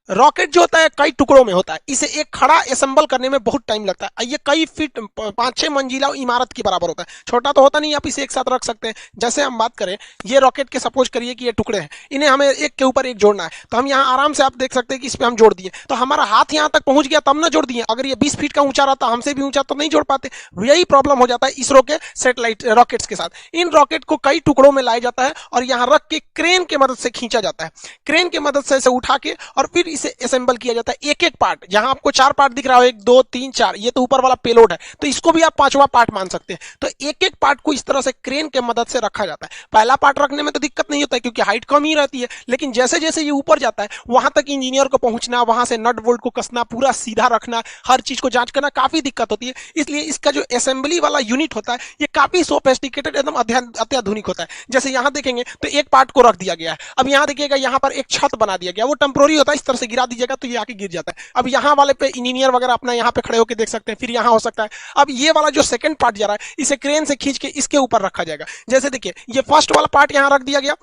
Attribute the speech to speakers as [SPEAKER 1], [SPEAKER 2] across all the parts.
[SPEAKER 1] Rocket जो होता है कई टुकड़ों में होता है, इसे एक खड़ा असेंबल करने में बहुत टाइम लगता है। ये कई फीट 5-6 मंजिला इमारत के बराबर होता है, छोटा तो होता नहीं, आप इसे एक साथ रख सकते हैं। जैसे हम बात करें, ये रॉकेट के सपोज करिए कि ये टुकड़े हैं, इन्हें हमें एक के ऊपर एक जोड़ना है, तो हम यहाँ आराम से आप देख सकते हैं कि इस पर हम जोड़ दिए, तो हमारा हाथ यहाँ तक पहुंच गया तब ना जोड़ दिए। अगर ये 20 फीट का ऊंचा रहता, हमसे भी ऊंचा, तो नहीं जोड़ पाते। यही प्रॉब्लम हो जाता है इसरो के सैटेलाइट रॉकेट्स के साथ। इन रॉकेट को कई टुकड़ों में लाया जाता है और यहाँ रख के क्रेन की मदद से खींचा जाता है। क्रेन की मदद से इसे उठा के और फिर इसे असेंबल किया जाता है एक एक पार्ट। जहां आपको 4 पार्ट दिख रहा हो, 1 2 3 4, ये तो ऊपर वाला पेलोड है, तो इसको भी आप 5वां पार्ट मान सकते हैं। तो एक एक पार्ट को इस तरह से क्रेन के मदद से रखा जाता है। पहला पार्ट रखने में तो दिक्कत नहीं होता है क्योंकि हाइट कम ही रहती है, लेकिन जैसे जैसे ये ऊपर जाता है वहां तक इंजीनियर को पहुंचना, वहां से नट बोल्ट को कसना, पूरा सीधा रखना, हर चीज को जांच करना काफी दिक्कत होती है। इसलिए इसका जो असेंबली वाला यूनिट होता है ये काफी सोफिस्टिकेटेड, एकदम अत्याधुनिक होता है। जैसे यहां देखेंगे तो एक पार्ट को रख दिया गया है। अब यहां देखिएगा, यहां पर एक छत बना दिया गया, वो टेम्पोररी होता है, इस तरह से गिरा दीजिएगा तो ये आके गिर जाता है। अब यहाँ वाले पे इंजीनियर वगैरह अपना यहाँ पे खड़े होकर देख सकते हैं, फिर यहाँ हो सकता है। अब ये वाला जो सेकंड पार्ट जा रहा है, इसे क्रेन से खींच के इसके ऊपर रखा जाएगा। जैसे देखिए, ये फर्स्ट वाला पार्ट यहाँ रख दिया गया,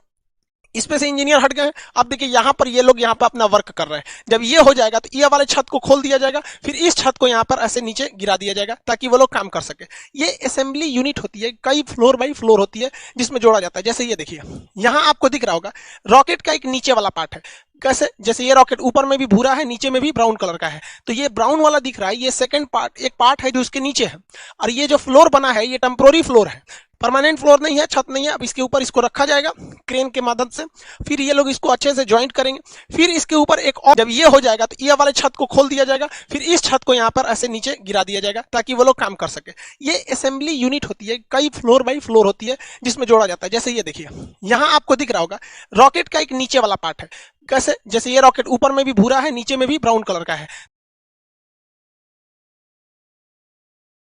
[SPEAKER 1] इसमें से इंजीनियर हट गए। अब देखिए यहाँ पर ये लोग यहाँ पर अपना वर्क कर रहे हैं। जब ये हो जाएगा तो ये वाले छत को खोल दिया जाएगा, फिर इस छत को यहाँ पर ऐसे नीचे गिरा दिया जाएगा ताकि वो लोग काम कर सके। ये असेंबली यूनिट होती है, कई फ्लोर बाई फ्लोर होती है जिसमें जोड़ा जाता है। जैसे ये देखिए, यहाँ आपको दिख रहा होगा रॉकेट का एक नीचे वाला पार्ट है। कैसे? जैसे ये रॉकेट ऊपर में भी भूरा है, नीचे में भी ब्राउन कलर का है, तो ये ब्राउन वाला दिख रहा है, ये सेकंड पार्ट, एक पार्ट है जो इसके नीचे है। और ये जो फ्लोर बना है ये टेम्पोररी फ्लोर है, परमानेंट फ्लोर नहीं है, छत नहीं है। अब इसके ऊपर इसको रखा जाएगा क्रेन के मदद से, फिर ये लोग इसको अच्छे से ज्वाइंट करेंगे, फिर इसके ऊपर एक और, जब ये हो जाएगा तो ये वाले छत को खोल दिया जाएगा, फिर इस छत को यहाँ पर ऐसे नीचे गिरा दिया जाएगा ताकि वो लोग काम कर सके। ये असेंबली यूनिट होती है, कई फ्लोर बाई फ्लोर होती है जिसमें जोड़ा जाता है। जैसे ये देखिए, यहाँ आपको दिख रहा होगा रॉकेट का एक नीचे वाला पार्ट है। कैसे? जैसे ये रॉकेट ऊपर में भी भूरा है, नीचे में भी ब्राउन कलर का है,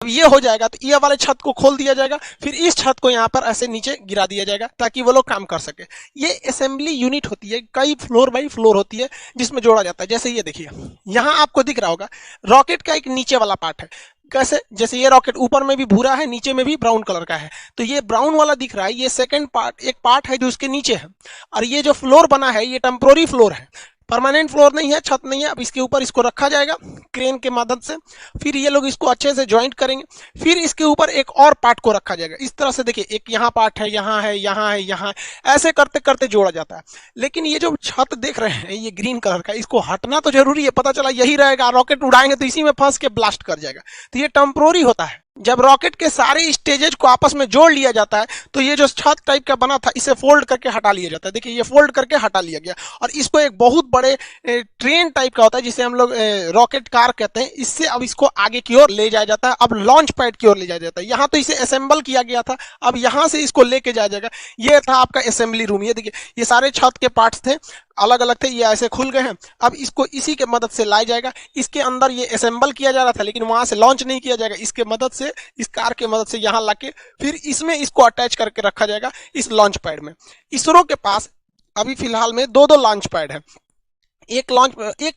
[SPEAKER 1] अब ये हो जाएगा तो ये वाले छत को खोल दिया जाएगा, फिर इस छत को यहाँ पर ऐसे नीचे गिरा दिया जाएगा ताकि वो लोग काम कर सके। ये असेंबली यूनिट होती है, कई फ्लोर बाई फ्लोर होती है जिसमें जोड़ा जाता है। जैसे ये देखिए, यहाँ आपको दिख रहा होगा रॉकेट का एक नीचे वाला पार्ट है। कैसे? जैसे ये रॉकेट ऊपर में भी भूरा है, नीचे में भी ब्राउन कलर का है, तो ये ब्राउन वाला दिख रहा है, ये सेकंड पार्ट, एक पार्ट है जो इसके नीचे है। और ये जो फ्लोर बना है ये टेम्पोररी फ्लोर है, परमानेंट फ्लोर नहीं है, छत नहीं है। अब इसके ऊपर इसको रखा जाएगा क्रेन के मदद से, फिर ये लोग इसको अच्छे से ज्वाइंट करेंगे, फिर इसके ऊपर एक और पार्ट को रखा जाएगा। इस तरह से देखिए, एक यहाँ पार्ट है, यहाँ है, यहाँ है, यहाँ है, ऐसे करते करते जोड़ा जाता है। लेकिन ये जो छत देख रहे हैं ये ग्रीन कलर का, इसको हटना तो जरूरी है, पता चला यही रहेगा, रॉकेट उड़ाएंगे तो इसी में फंस के ब्लास्ट कर जाएगा। तो ये टेम्पोररी होता है। जब रॉकेट के सारे स्टेजेज को आपस में जोड़ लिया जाता है तो ये जो छत टाइप का बना था इसे फोल्ड करके हटा लिया जाता है। देखिए, ये फोल्ड करके हटा लिया गया और इसको एक बहुत बड़े ट्रेन टाइप का होता है जिसे हम लोग रॉकेट कार कहते हैं, इससे अब इसको आगे की ओर ले जाया जाता है, अब लॉन्च पैड की ओर ले जाया जाता है। यहाँ तो इसे असेंबल किया गया था, अब यहाँ से इसको लेके जाया जाएगा। ये था आपका असेंबली रूम। ये देखिए, ये सारे छत के पार्ट्स थे, अलग अलग थे, ये ऐसे खुल गए हैं। अब इसको इसी के मदद से लाया जाएगा। इसके अंदर ये असेंबल किया जा रहा था लेकिन वहां से लॉन्च नहीं किया जाएगा, इसके मदद से, इस कार के मदद से यहाँ लाके फिर इसमें इसको अटैच करके रखा जाएगा इस लॉन्च पैड में। इसरो के पास अभी फिलहाल में दो लॉन्च पैड है। एक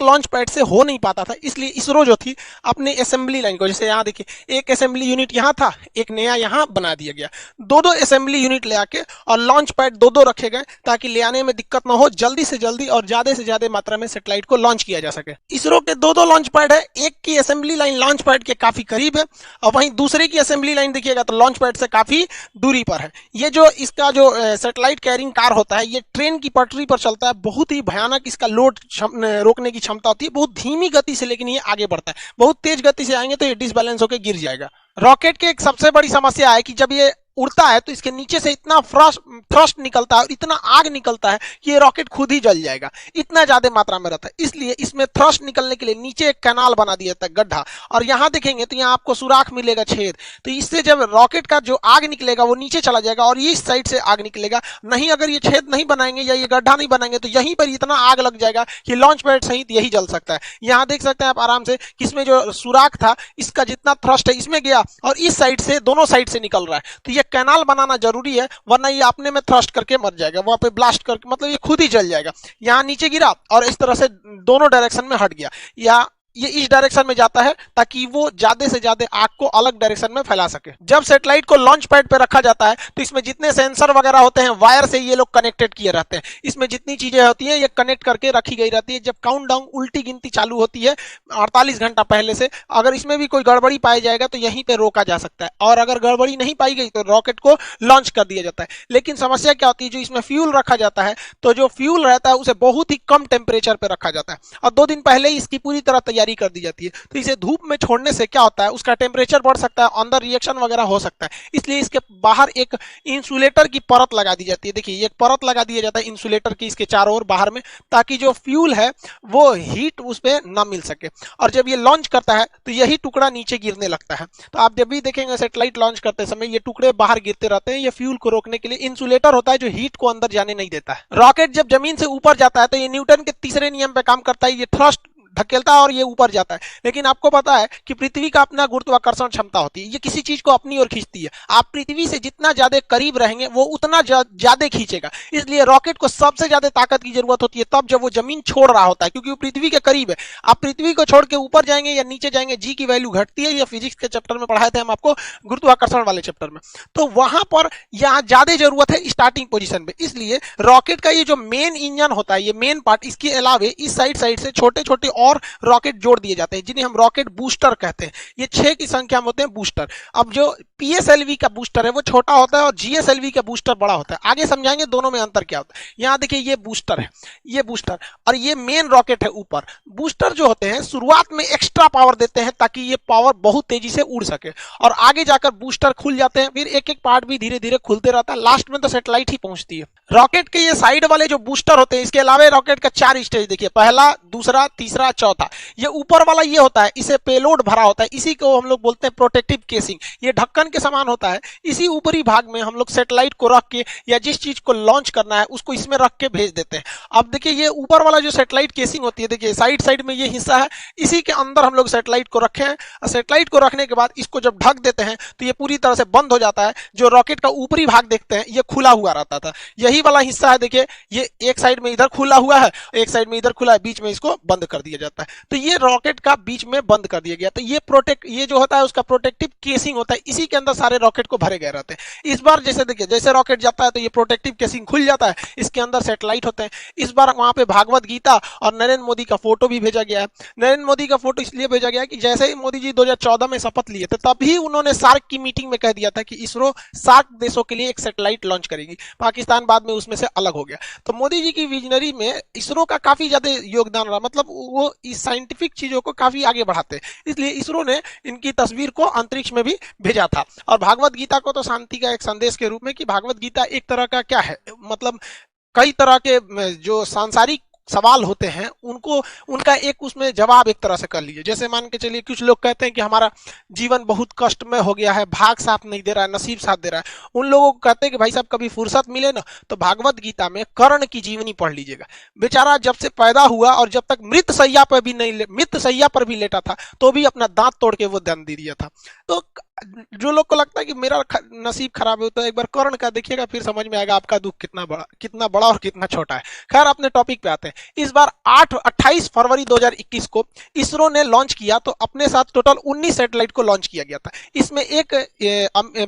[SPEAKER 1] लॉन्च पैड से हो नहीं पाता था, इसलिए इसरो जो थी अपने असेंबली लाइन को, जैसे यहाँ देखिए एक असेंबली यूनिट यहाँ था, एक नया यहाँ बना दिया गया, दो असेंबली यूनिट ले आके और लॉन्च पैड दो रखे गए ताकि ले आने में दिक्कत ना हो, जल्दी से जल्दी और ज्यादा से ज्यादा मात्रा में सैटेलाइट को लॉन्च किया जा सके। इसरो के दो लॉन्च पैड है, एक की असेंबली लाइन लॉन्च पैड के काफी करीब है और वहीं दूसरे की असेंबली लाइन देखिएगा तो लॉन्च पैड से काफी दूरी पर है। ये जो इसका जो सैटेलाइट कैरिंग कार होता है ये ट्रेन की पटरी पर चलता है, बहुत ही भयानक इसका लोड रोकने की क्षमता होती है, बहुत धीमी गति से लेकिन ये आगे बढ़ता है। बहुत तेज गति से आएंगे तो ये डिसबैलेंस होकर गिर जाएगा। रॉकेट की एक सबसे बड़ी समस्या है कि जब ये उड़ता है तो इसके नीचे से इतना थ्रस्ट निकलता है और इतना आग निकलता है कि ये रॉकेट खुद ही जल जाएगा, इतना ज्यादा मात्रा में रहता है। इसलिए इसमें थ्रस्ट निकलने के लिए नीचे एक कैनाल बना दिया जाता है, गड्ढा, और यहाँ देखेंगे तो यहाँ आपको सुराख मिलेगा, छेद। तो इससे जब रॉकेट का जो आग निकलेगा वो नीचे चला जाएगा और इस साइड से आग निकलेगा। नहीं, अगर ये छेद नहीं बनाएंगे या ये गड्ढा नहीं बनाएंगे तो यहीं पर इतना आग लग जाएगा कि लॉन्च पैड सहित यही जल सकता है। यहाँ देख सकते हैं आप आराम से कि इसमें जो सुराख था इसका जितना थ्रस्ट है इसमें गया और इस साइड से, दोनों साइड से निकल रहा है। तो ये कैनाल बनाना जरूरी है वरना ये अपने में थ्रस्ट करके मर जाएगा, वहां पे ब्लास्ट करके, मतलब ये खुद ही जल जाएगा। यहाँ नीचे गिरा और इस तरह से दोनों डायरेक्शन में हट गया, या ये इस डायरेक्शन में जाता है ताकि वो ज्यादा से ज्यादा आग को अलग डायरेक्शन में फैला सके। जब सैटेलाइट को लॉन्च पैड पे रखा जाता है तो इसमें जितने सेंसर वगैरह होते हैं वायर से ये लोग कनेक्टेड किए रहते हैं। इसमें जितनी चीजें होती हैं ये कनेक्ट करके रखी गई रहती है। जब काउंटडाउन उल्टी गिनती चालू होती है 48 घंटा पहले से, अगर इसमें भी कोई गड़बड़ी पाई जाएगा तो यहीं पे रोका जा सकता है, और अगर गड़बड़ी नहीं पाई गई तो रॉकेट को लॉन्च कर दिया जाता है। लेकिन समस्या क्या होती है, जो इसमें फ्यूल रखा जाता है तो जो फ्यूल रहता है उसे बहुत ही कम टेम्परेचर पर रखा जाता है और 2 दिन पहले ही इसकी पूरी तरह तैयारी कर दी जाती है। तो इसे धूप में छोड़ने से क्या होता है, उसका टेम्परेचर बढ़ सकता है, अंदर रिएक्शन वगैरह हो सकता है। इसलिए इसके बाहर एक इंसुलेटर की परत लगा दी जाती है। देखिए एक परत लगा दिया जाता है इंसुलेटर की इसके चारों ओर बाहर में, ताकि जो फ्यूल है वो हीट उस पर ना मिल सके। और जब ये लॉन्च करता है तो यही टुकड़ा नीचे गिरने लगता है। तो आप जब भी देखेंगे सैटेलाइट लॉन्च करते समय ये टुकड़े बाहर गिरते रहते हैं। ये फ्यूल को रोकने के लिए इंसुलेटर होता है जो हीट को अंदर जाने नहीं देता है। रॉकेट जब जमीन से ऊपर जाता है तो ये न्यूटन के तीसरे नियम पे काम करता है। ये थ्रस्ट धकेलता है और ये ऊपर जाता है। लेकिन आपको पता है कि पृथ्वी का अपना गुरुत्वाकर्षण क्षमता होती है, ये किसी चीज को अपनी ओर खींचती है। आप पृथ्वी से जितना ज्यादा करीब रहेंगे वो उतना ज्यादा खींचेगा। इसलिए रॉकेट को सबसे ज्यादा ताकत की जरूरत होती है तब जब वो जमीन छोड़ रहा होता है, क्योंकि वो पृथ्वी के करीब है। आप पृथ्वी को छोड़ के ऊपर जाएंगे या नीचे जाएंगे, जी की वैल्यू घटती है। ये फिजिक्स के चैप्टर में पढ़ाए थे हम आपको, गुरुत्वाकर्षण वाले चैप्टर में। तो वहां पर यहाँ ज्यादा जरूरत है स्टार्टिंग पोजिशन में। इसलिए रॉकेट का ये जो मेन इंजन होता है, ये मेन पार्ट, इसके अलावे इस साइड से छोटे छोटे और रॉकेट जोड़ दिए जाते हैं जिन्हें हम रॉकेट बूस्टर कहते हैं। ये 6 की संख्या में होते हैं बूस्टर। अब जो पीएसएलवी का बूस्टर है वो छोटा होता है और जीएसएलवी का बूस्टर बड़ा होता है। आगे समझाएंगे दोनों में अंतर क्या होता है। यहां देखिए ये बूस्टर है, ये बूस्टर, और ये मेन रॉकेट है ऊपर। बूस्टर जो होते हैं शुरुआत में एक्स्ट्रा पावर देते हैं ताकि ये पावर बहुत तेजी से उड़ सके, और आगे जाकर बूस्टर खुल जाते हैं। फिर एक एक पार्ट भी धीरे धीरे खुलते रहता है, लास्ट में तो सैटेलाइट ही पहुंचती है। रॉकेट के ये साइड वाले जो बूस्टर होते हैं, इसके अलावा रॉकेट का 4 स्टेज देखिए, पहला, दूसरा, तीसरा, चौथा। ये ऊपर वाला ये होता है, इसे पेलोड भरा होता है, इसी को हम लोग बोलते हैं प्रोटेक्टिव केसिंग। ये ढक्कन के समान होता है। इसी ऊपरी भाग में हम लोग सैटेलाइट को रख के या जिस चीज को लॉन्च करना है उसको इसमें रख के भेज देते हैं। अब देखिए ये ऊपर वाला जो सैटेलाइट केसिंग होती है, देखिए साइड में ये हिस्सा है, इसी के अंदर हम लोग सैटेलाइट को रखे हैं। सैटेलाइट को रखने के बाद इसको जब ढक देते हैं तो ये पूरी तरह से बंद हो जाता है। जो रॉकेट का ऊपरी भाग देखते हैं ये खुला हुआ रहता था, यही वाला हिस्सा है। देखिए ये एक साइड में इधर खुला हुआ है, एक साइड में इधर खुला है, बीच में इसको बंद कर दिया जाता है। तो ये रॉकेट का बीच में बंद कर दिया गया। तो ये जो होता है उसका प्रोटेक्टिव केसिंग होता है, इसी के अंदर सारे रॉकेट को भरे गए रहते हैं। इस बार जैसे देखिए, जैसे रॉकेट जाता है तो ये प्रोटेक्टिव केसिंग खुल जाता है, इसके अंदर सैटेलाइट होते हैं। इस बार वहां पे भागवत गीता और नरेंद्र मोदी का फोटो भी भेजा गया है। नरेंद्र मोदी का फोटो इसलिए भेजा गया कि जैसे ही मोदी जी 2014 में शपथ लिए थे तभी उन्होंने सार्क की मीटिंग में कह दिया था कि इसरो सार्क देशों के लिए एक सैटेलाइट लॉन्च करेगी। पाकिस्तान बाद में उसमें से अलग हो गया। तो मोदी जी की विजनरी में इसरो का काफी ज्यादा योगदान रहा, मतलब वो इस साइंटिफिक चीजों को काफी आगे बढ़ाते हैं। इसलिए इसरो ने इनकी तस्वीर को अंतरिक्ष में भी भेजा था। और भागवत गीता को तो शांति का एक संदेश के रूप में, कि भागवत गीता एक तरह का क्या है, मतलब कई तरह के जो सांसारिक सवाल होते हैं उनको, उनका एक उसमें जवाब एक तरह से कर लीजिए। जैसे मान के चलिए कुछ लोग कहते हैं कि हमारा जीवन बहुत कष्ट में हो गया है, भाग साथ नहीं दे रहा है, नसीब साथ दे रहा है। उन लोगों को कहते हैं कि भाई साहब कभी फुर्सत मिले ना तो भागवत गीता में कर्ण की जीवनी पढ़ लीजिएगा। बेचारा जब से पैदा हुआ और जब तक मृत सैया पर भी लेटा था तो भी अपना दांत तोड़ के वो दान दे दिया था। तो जो लोग को लगता है कि मेरा नसीब खराब है तो एक बार कर्ण का देखिएगा, फिर समझ में आएगा आपका दुख कितना बड़ा और कितना छोटा है। खैर अपने टॉपिक पे आते हैं। इस बार 28 फरवरी 2021 को इसरो ने लॉन्च किया, तो अपने साथ टोटल 19 सैटेलाइट को लॉन्च किया गया था। इसमें एक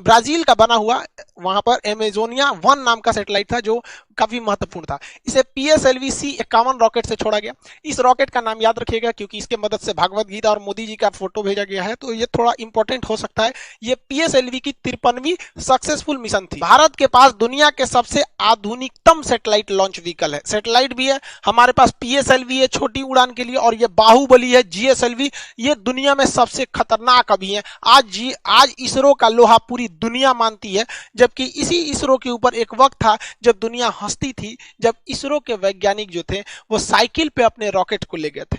[SPEAKER 1] ब्राजील का बना हुआ वहां पर एमेजोनिया 1 नाम का सैटेलाइट था जो काफी महत्वपूर्ण था। इसे PSLV C51 रॉकेट से छोड़ा गया। इस रॉकेट का नाम याद रखिएगा क्योंकि इसके मदद से भागवत गीता और मोदी जी का फोटो भेजा गया है, तो ये थोड़ा इंपॉर्टेंट हो सकता है। ये PSLV की 53वीं सक्सेसफुल मिशन थी। भारत के पास दुनिया के सबसे आधुनिकतम सैटेलाइट लॉन्च व्हीकल है। सैटेलाइट भी है हमारे पास, PSLV है छोटी उड़ान के लिए, और ये बाहुबली है GSLV, ये दुनिया में सबसे खतरनाक अभी है। आज इसरो का लोहा पूरी दुनिया मानती है, जबकि इसी इसरो के ऊपर एक वक्त था जब दुनिया हंसती थी, जब इसरो के वैज्ञानिक जो थे वो साइकिल पे अपने रॉकेट को ले गए थे।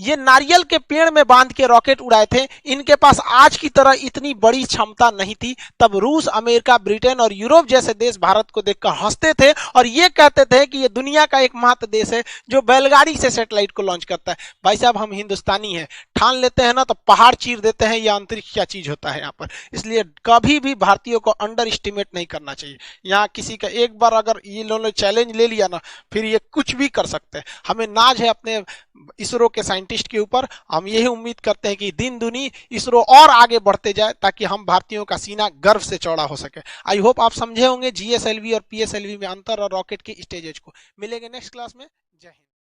[SPEAKER 1] ये नारियल के पेड़ में बांध के रॉकेट उड़ाए थे। इनके पास आज की तरह इतनी बड़ी क्षमता नहीं थी। तब रूस, अमेरिका, ब्रिटेन और यूरोप जैसे देश भारत को देखकर हंसते थे और ये कहते थे कि ये दुनिया का एकमात्र देश है जो बैलगाड़ी से सैटेलाइट को लॉन्च करता है। भाई साहब हम हिंदुस्तानी हैं, ठान लेते हैं ना तो पहाड़ चीर देते हैं। यह अंतरिक्ष क्या चीज होता है यहाँ पर। इसलिए कभी भी भारतीयों को अंडर एस्टिमेट नहीं करना चाहिए। यहाँ किसी का एक बार अगर ये लो चैलेंज ले लिया ना, फिर ये कुछ भी कर सकते हैं। हमें नाज है अपने इसरो के साइंटिस्ट के ऊपर। हम यही उम्मीद करते हैं कि दिन दुनी इसरो और आगे बढ़ते जाए, ताकि हम भारतीयों का सीना गर्व से चौड़ा हो सके। आई होप आप समझे होंगे जीएसएलवी और पीएसएलवी में अंतर और रॉकेट के स्टेजेस को। मिलेंगे नेक्स्ट क्लास में। जय हिंद।